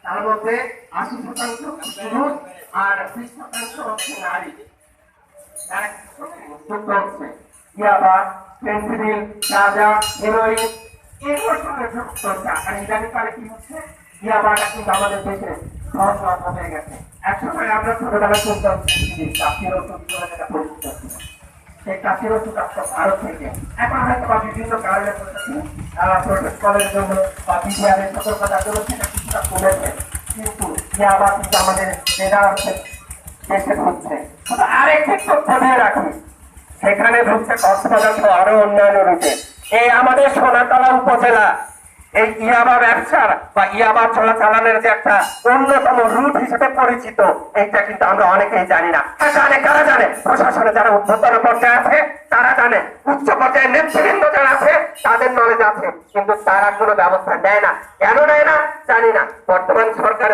তার মধ্যে 80% পুরুষ আর 20% হচ্ছে নারী। ইয়াবা, ফেন্সিডিল, গাঁজা, হেরোইন এগুলোর সঙ্গে যুক্ত হচ্ছে। আর ইদানিংকালে কি হচ্ছে, ইয়াবাটা কিন্তু আমাদের দেশে সহজলভ্য হয়ে গেছে। একসময় আমরা ছোটবেলায় শুনতাম কাশির ওষুধ বলে যেটা পরিচিত ছিল, সেই কাশির ওষুধ আসতো ভারত থেকে। এখন হয়তো বা বিভিন্ন কারণে প্রোটোকলের জন্য বা বিডিআরের সতর্কতার জন্য সেটা কিছুটা কমেছে, কিন্তু ইয়াবা কিন্তু আমাদের মেধা হচ্ছে দেশে ঢুকছে। শুধু আরেকটি তথ্য দিয়ে রাখি, সেখানে ঢুকছে কক্সবাজার সহ আরো অন্যান্য রুটে। এই আমাদের সোনাতলা উপজেলা এই ইয়াবা ব্যবসার বা ইয়াবা চলাচালানের যে একটা অন্যতম রুট হিসেবে পরিচিত, এইটা কিন্তু আমরা অনেকেই জানি না। জানে কারা জানে? প্রশাসনে যারা উচ্চতর পর্যায়ে আছে তারা জানে, উচ্চ পর্যায়ে নেতৃবৃন্দ যারা আছে তাদের নলেজ আছে, কিন্তু তারা কোনো ব্যবস্থা নেয় না। কেন নেয় না জানি না। বর্তমান সরকার